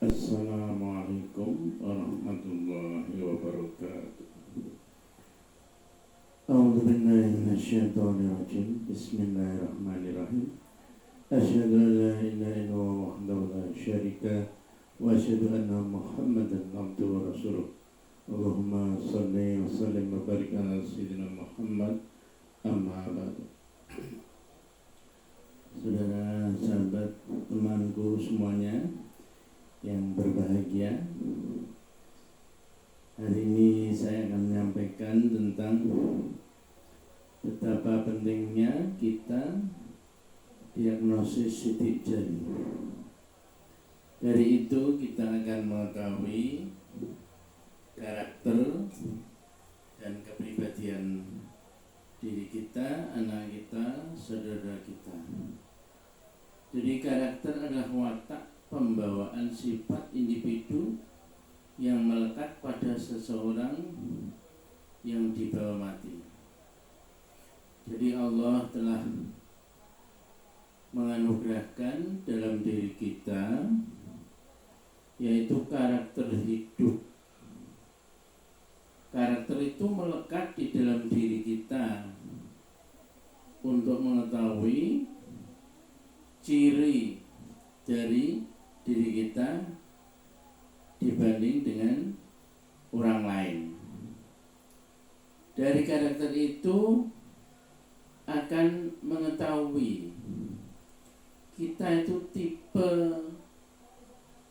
Assalamualaikum warahmatullahi wabarakatuh. A'udzu billahi minasyaitonir rajim. Bismillahirrahmanirrahim. Asyhadu an la ilaha illallah wahdahu la syarika wa asyhadu anna Muhammadan abduhu wa rasuluh. Allahumma shalli wa sallim wa barik ala sayyidina Muhammad. Amma ba'du. Saudara, sahabat, temanku semuanya yang berbahagia, hari ini saya akan menyampaikan tentang betapa pentingnya kita diagnosis sidik jari. Dari itu kita akan mengetahui karakter dan kepribadian diri kita, anak kita, saudara kita. Jadi karakter adalah watak pembawaan sifat individu yang melekat pada seseorang yang dibawa mati. Jadi Allah telah menganugerahkan dalam diri kita yaitu karakter hidup. Karakter itu melekat di dalam diri kita untuk mengetahui ciri dari diri kita dibanding dengan orang lain. Dari karakter itu akan mengetahui kita itu tipe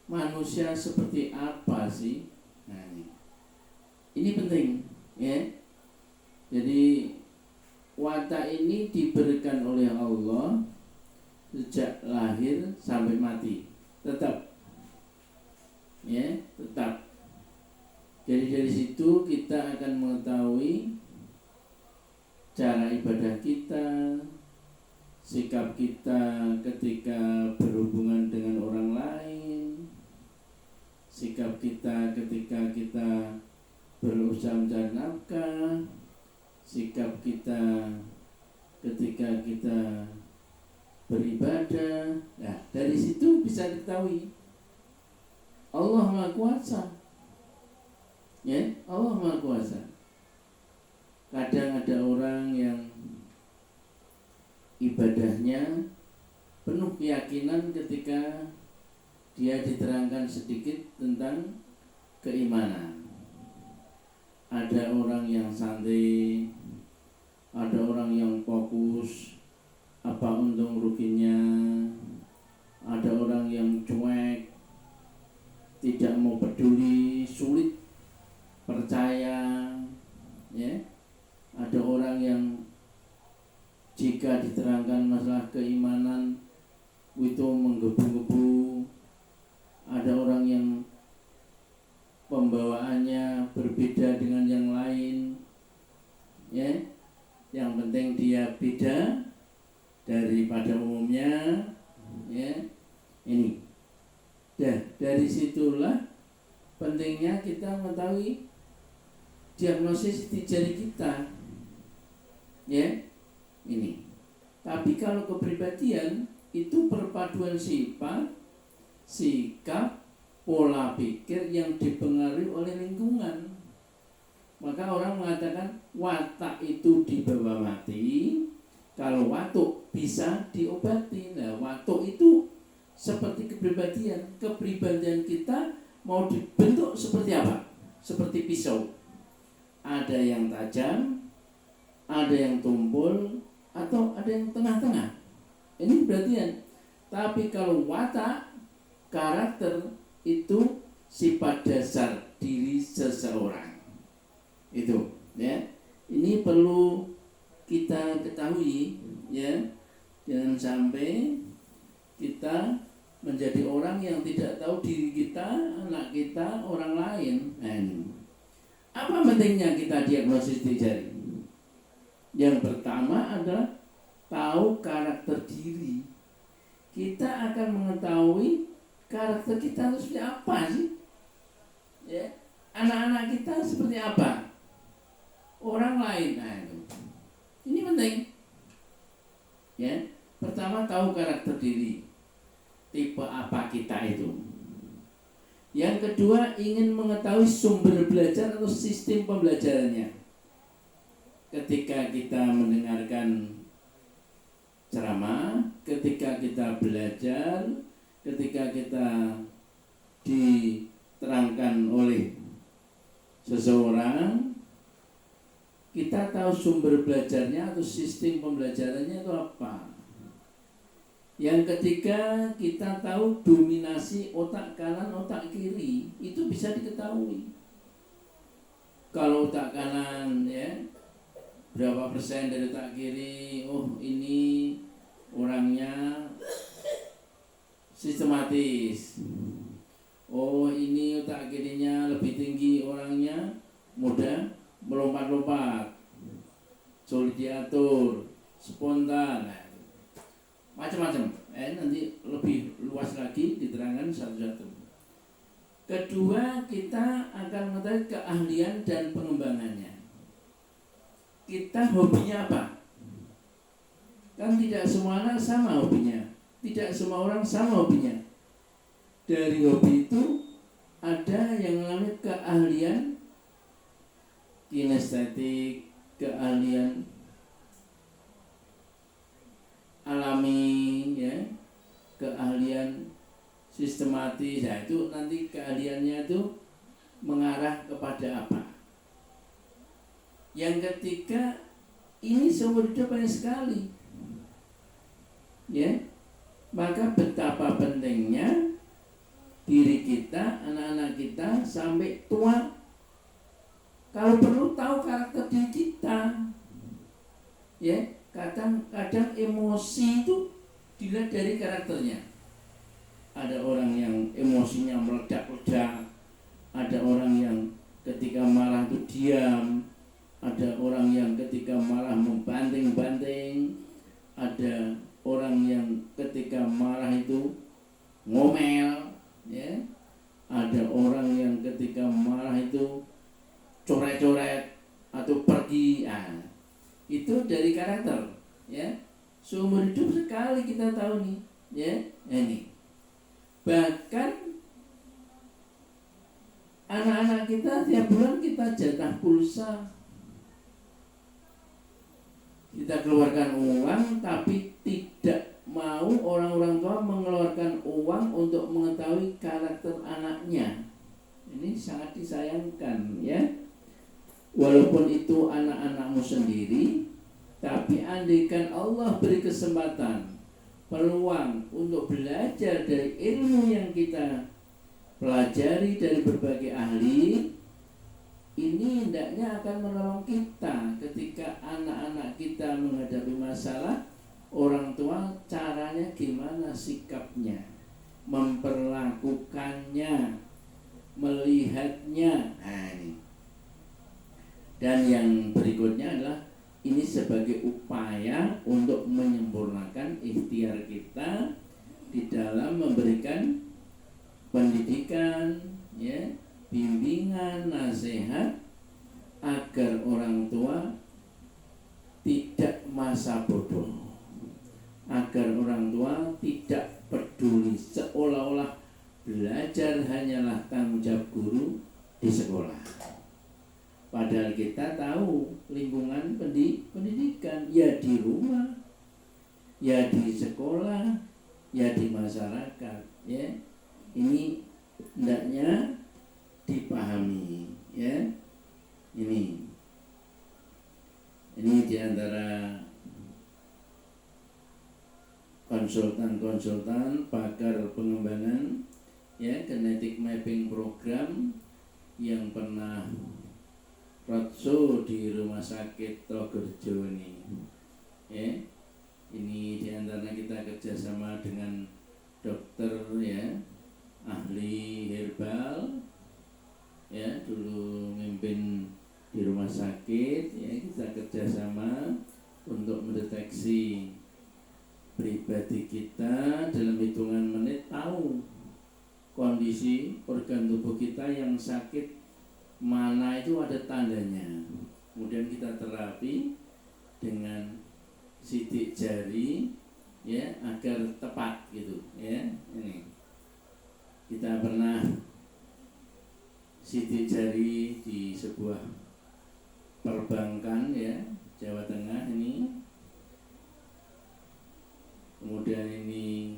manusia seperti apa sih. Nah, ini penting, ya. Jadi watak ini diberikan oleh Allah sejak lahir sampai mati, tetap, ya, tetap. Jadi dari situ kita akan mengetahui cara ibadah kita, sikap kita ketika berhubungan dengan orang lain, sikap kita ketika kita berusaha mencari nafkah, sikap kita ketika kita beribadah. Nah, dari situ bisa diketahui Allah Maha Kuasa. Ya, Allah Maha Kuasa. Kadang ada orang yang ibadahnya penuh keyakinan ketika dia diterangkan sedikit tentang keimanan. Ada orang yang santai, ada orang yang fokus apa untung ruginya, ada orang yang cuek, tidak mau peduli, sulit percaya, ya. Ada orang yang jika diterangkan masalah keimanan itu menggebu-gebu. Ada orang yang pembawaannya berbeda dengan yang lain, ya. Yang penting dia beda daripada umumnya, ya. Ini. Dari situlah pentingnya kita mengetahui diagnosis di jari kita, ya. Ini. Tapi kalau kepribadian itu perpaduan sifat, sikap, pola pikir yang dipengaruhi oleh lingkungan. Maka orang mengatakan watak itu dibawa mati. Kalau watuk bisa diobati. Nah, watuk itu seperti kepribadian. Kepribadian kita mau dibentuk seperti apa? Seperti pisau. Ada yang tajam, ada yang tumpul, atau ada yang tengah-tengah. Ini kepribadian. Tapi kalau watak, karakter itu sifat dasar diri seseorang. Itu, ya. Ini perlu kita ketahui, ya. Jangan sampai kita menjadi orang yang tidak tahu diri kita, anak kita, orang lain. Apa pentingnya kita diagnosis di jari? Yang pertama adalah tahu karakter diri. Kita akan mengetahui karakter kita itu seperti apa sih? Ya, anak-anak kita seperti apa? Orang lain. Nah, ini penting. Ya, pertama tahu karakter diri. Tipe apa kita itu? Yang kedua, ingin mengetahui sumber belajar atau sistem pembelajarannya. Ketika kita mendengarkan ceramah, ketika kita belajar, ketika kita diterangkan oleh seseorang, kita tahu sumber belajarnya atau sistem pembelajarannya itu apa. Yang ketiga, kita tahu dominasi otak kanan, otak kiri, itu bisa diketahui. Kalau otak kanan ya berapa persen dari otak kiri, oh ini orangnya sistematis. Oh ini otak kirinya lebih tinggi, orangnya mudah melompat-lompat, sulit diatur, spontan, macam-macam. Nanti lebih luas lagi diterangkan satu-satu. Kedua, kita akan mengetahui keahlian dan pengembangannya. Kita hobinya apa? Kan tidak semua anak sama hobinya, tidak semua orang sama hobinya. Dari hobi itu ada yang namanya keahlian kinestetik, keahlian alami, ya, keahlian sistematis. Nah, itu nanti keahliannya itu mengarah kepada apa? Yang ketiga, ini seumur hidup banyak sekali, ya. Maka betapa pentingnya diri kita, anak-anak kita sampai tua, kalau perlu tahu karakter diri kita, ya. Kadang emosi itu dilihat dari karakternya. Ada orang yang emosinya meledak-ledak, ada orang yang ketika marah itu diam, ada orang yang ketika marah membanting-banting, ada orang yang ketika marah itu ngomel, ya. Ada orang yang ketika marah itu coret-coret atau pergi. Itu dari karakter, ya. Seumur hidup sekali kita tahu nih, ya. Ini bahkan anak-anak kita tiap bulan kita jatah pulsa, kita keluarkan uang, tapi tidak mau orang-orang tua mengeluarkan uang untuk mengetahui karakter anaknya. Ini sangat disayangkan, ya. Walaupun itu anak-anakmu sendiri, tapi andaikan Allah beri kesempatan, peluang untuk belajar dari ilmu yang kita pelajari dari berbagai ahli, ini hendaknya akan menolong kita ketika anak-anak kita menghadapi masalah. Orang tua caranya gimana sikapnya, memperlakukannya, melihatnya. Ini. Dan yang berikutnya adalah ini sebagai upaya untuk menyempurnakan ikhtiar kita di dalam memberikan pendidikan, ya, bimbingan, nasihat agar orang tua tidak masa bodoh, agar orang tua tidak peduli seolah-olah belajar hanyalah tanggung jawab guru di sekolah. Padahal kita tahu lingkungan pendidikan ya di rumah, ya di sekolah, ya di masyarakat, ya. Ini hendaknya dipahami, ya. Ini diantara konsultan pakar pengembangan, ya, genetic mapping program yang pernah roadshow di rumah sakit Trogerjo ini, ya. Ini diantara kita kerjasama dengan dokter, ya, ahli herbal, ya, dulu mimpin di rumah sakit, ya. Kita kerjasama untuk mendeteksi pribadi kita dalam hitungan menit, tahu kondisi organ tubuh kita yang sakit mana itu ada tandanya. Kemudian kita terapi dengan sidik jari, ya, agar tepat gitu, ya. Ini kita pernah sidik jari di sebuah perbankan ya Jawa Tengah ini. Kemudian ini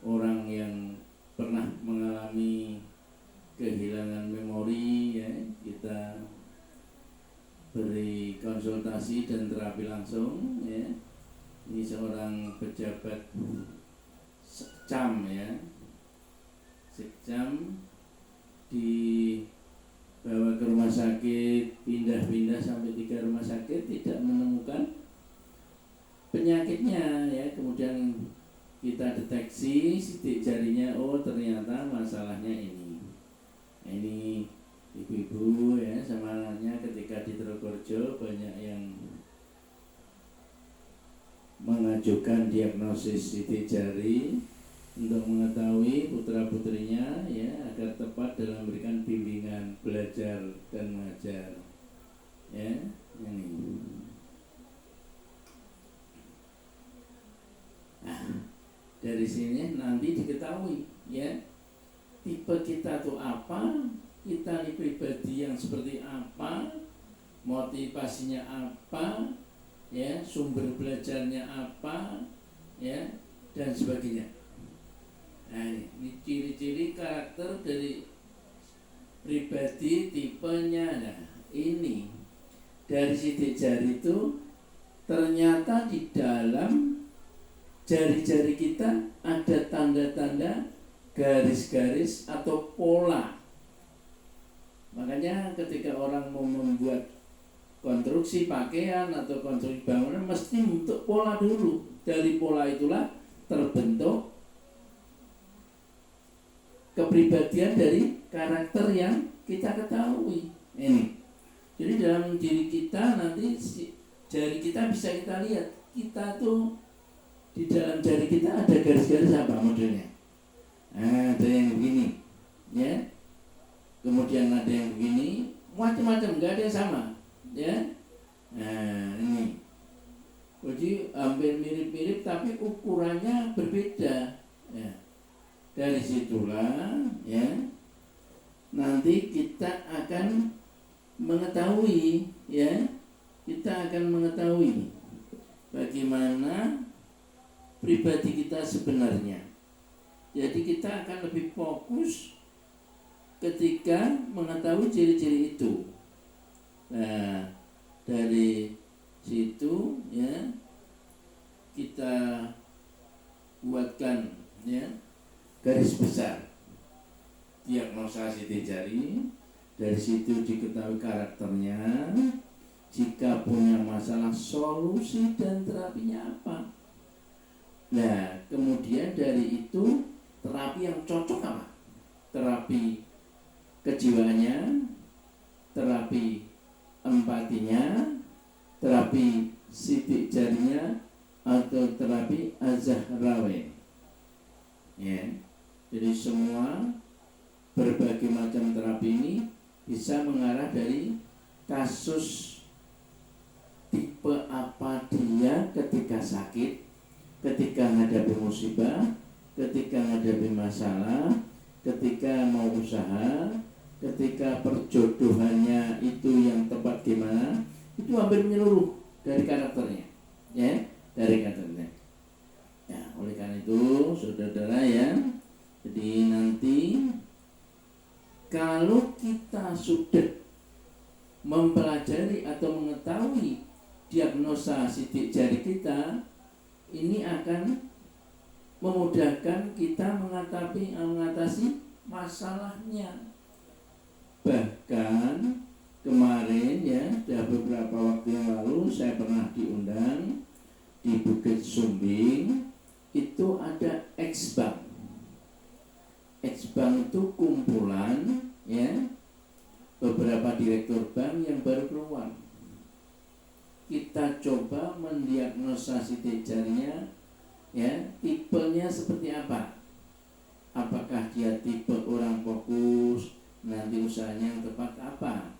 orang yang pernah mengalami kehilangan memori ya, kita beri konsultasi dan terapi langsung ya. Ini seorang pejabat Sekcam ya, Sekcam dibawa ke rumah sakit, pindah-pindah sampai 3 rumah sakit, tidak menemukan penyakitnya ya. Kemudian kita deteksi sidik jarinya, oh ternyata masalahnya ini. Ini ibu-ibu ya, semangatnya ketika di Trogorejo banyak yang mengajukan diagnosis sidik jari untuk mengetahui putra-putrinya ya agar tepat dalam memberikan bimbingan belajar dan mengajar ya. Ini nah, dari sini nanti diketahui ya tipe kita tuh apa, kita ini pribadi yang seperti apa, motivasinya apa ya, sumber belajarnya apa ya, dan sebagainya. Nah, ini ciri-ciri karakter dari pribadi tipenya. Nah, ini dari sidik jari itu ternyata di dalam jari-jari kita ada tanda-tanda garis-garis atau pola. Makanya ketika orang mau membuat konstruksi pakaian atau konstruksi bangunan mesti untuk pola dulu. Dari pola itulah terbentuk kepribadian dari karakter yang kita ketahui. Ini. Jadi dalam diri kita nanti jari kita bisa kita lihat. Kita tuh di dalam jari kita ada garis-garis apa modelnya? Nah, ada yang begini, ya. Kemudian ada yang begini, macam-macam, nggak ada yang sama. Ya, nah ini, jadi hampir mirip-mirip tapi ukurannya berbeda. Ya. Dari situlah, ya, nanti kita akan mengetahui, ya, kita akan mengetahui bagaimana pribadi kita sebenarnya. Jadi kita akan lebih fokus ketika mengetahui ciri-ciri itu. Nah, dari situ ya kita buatkan ya garis besar diagnosa sidik jari. Dari situ diketahui karakternya, jika punya masalah solusi dan terapinya apa. Nah, kemudian dari itu terapi yang cocok apa? Terapi kejiwaannya, terapi empatinya, terapi sidik jarinya, atau terapi azahrawe. Ya, jadi semua berbagai macam terapi ini bisa mengarah dari kasus tipe apa dia ketika sakit, ketika menghadapi musibah, ketika menghadapi masalah, ketika mau usaha, ketika perjodohannya itu yang tepat gimana, itu hampir menyeluruh dari karakternya, ya, dari karakternya. Ya, oleh karena itu, saudara-saudara ya, jadi nanti kalau kita sudah mempelajari atau mengetahui diagnosa sidik jari kita, ini akan memudahkan kita mengatasi masalahnya. Bahkan kemarin ya, beberapa waktu yang lalu saya pernah diundang di Bukit Sumbing, itu ada X-Bank. X-Bank itu kumpulan ya beberapa direktur bank yang baru keluar. Kita coba mendiagnosa sidik jarinya ya, tipenya seperti apa. Apakah dia tipe orang fokus, nanti usahanya yang tepat apa?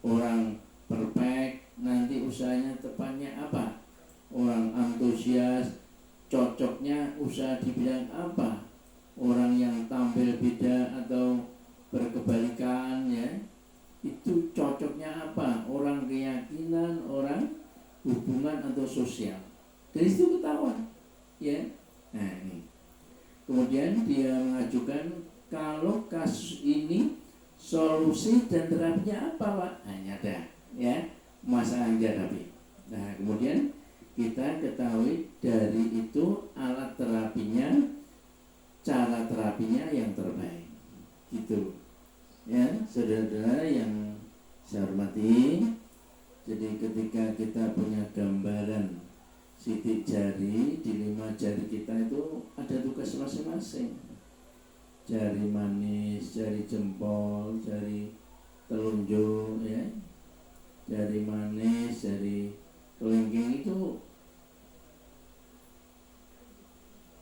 Orang perfect, nanti usahanya tepatnya apa? Orang antusias, cocoknya usaha di bidang apa? Orang yang tampil beda atau berkebalikan ya, itu cocoknya apa, orang keyakinan, orang hubungan atau sosial. Dari situ ketahuan ya. Nah ini kemudian dia mengajukan, kalau kasus ini solusi dan terapinya apa Pak? Hanya ada ya, masalah yang dihadapi. Nah kemudian kita ketahui dari itu alat terapinya, cara terapinya yang terbaik gitu ya. Saudara-saudara yang saya hormati, jadi ketika kita punya gambaran sidik jari di 5 jari kita itu ada tugas masing-masing. Jari manis, jari jempol, jari telunjuk ya, jari manis, jari kelingking itu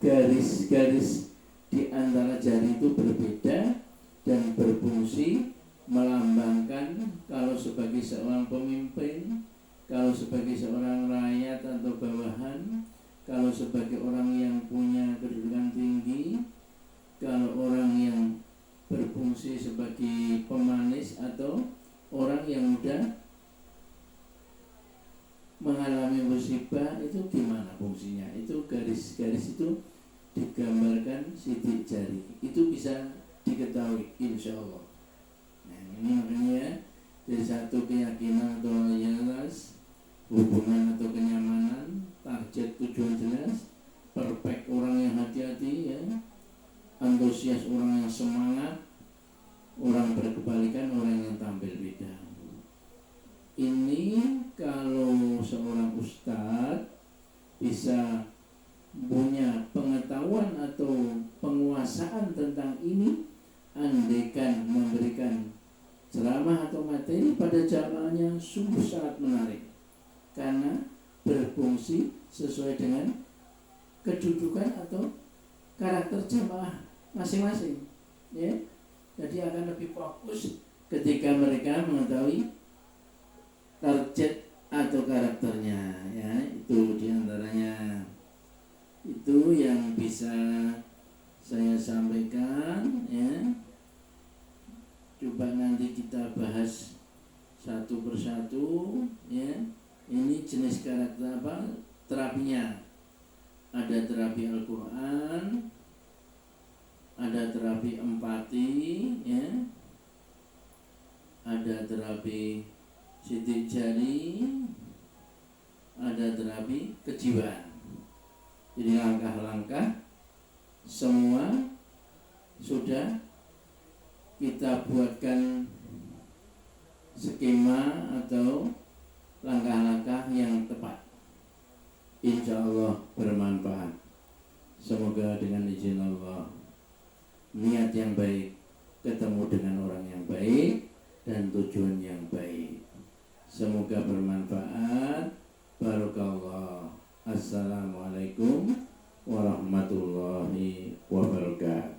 garis-garis di antara jari itu berbeda dan berfungsi melambangkan kalau sebagai seorang pemimpin, kalau sebagai seorang rakyat atau bawahan, kalau sebagai orang yang punya kedudukan tinggi, kalau orang yang berfungsi sebagai pemanis atau orang yang mudah mengalami musibah, itu gimana fungsinya. Itu garis-garis itu digambarkan sidik jari, itu bisa diketahui insya Allah. Nah ini makanya dari satu keyakinan atau loyalitas, hubungan atau kenyamanan, target tujuan jelas, perfect orang yang hati-hati ya, antusias orang yang semangat, orang berkebalikan orang yang tampil beda. Ini kalau seorang ustadz bisa punya pengetahuan atau penguasaan tentang ini, andaikan memberikan ceramah atau materi pada jamaahnya sungguh sangat menarik, karena berfungsi sesuai dengan kedudukan atau karakter jamaah masing-masing ya. Jadi akan lebih fokus ketika mereka mengetahui target atau karakternya ya. Itu diantaranya itu yang bisa saya sampaikan ya. Coba nanti kita bahas satu persatu ya. Ini jenis karakter apa terapinya. Ada terapi Al-Quran, ada terapi empati ya, ada terapi sidik jari, ada terapi kejiwaan. Jadi langkah-langkah semua sudah kita buatkan skema atau langkah-langkah yang tepat. Insya Allah bermanfaat. Semoga dengan izin Allah, niat yang baik ketemu dengan orang yang baik dan tujuan yang baik. Semoga bermanfaat. Barakallah. Assalamualaikum warahmatullahi wabarakatuh.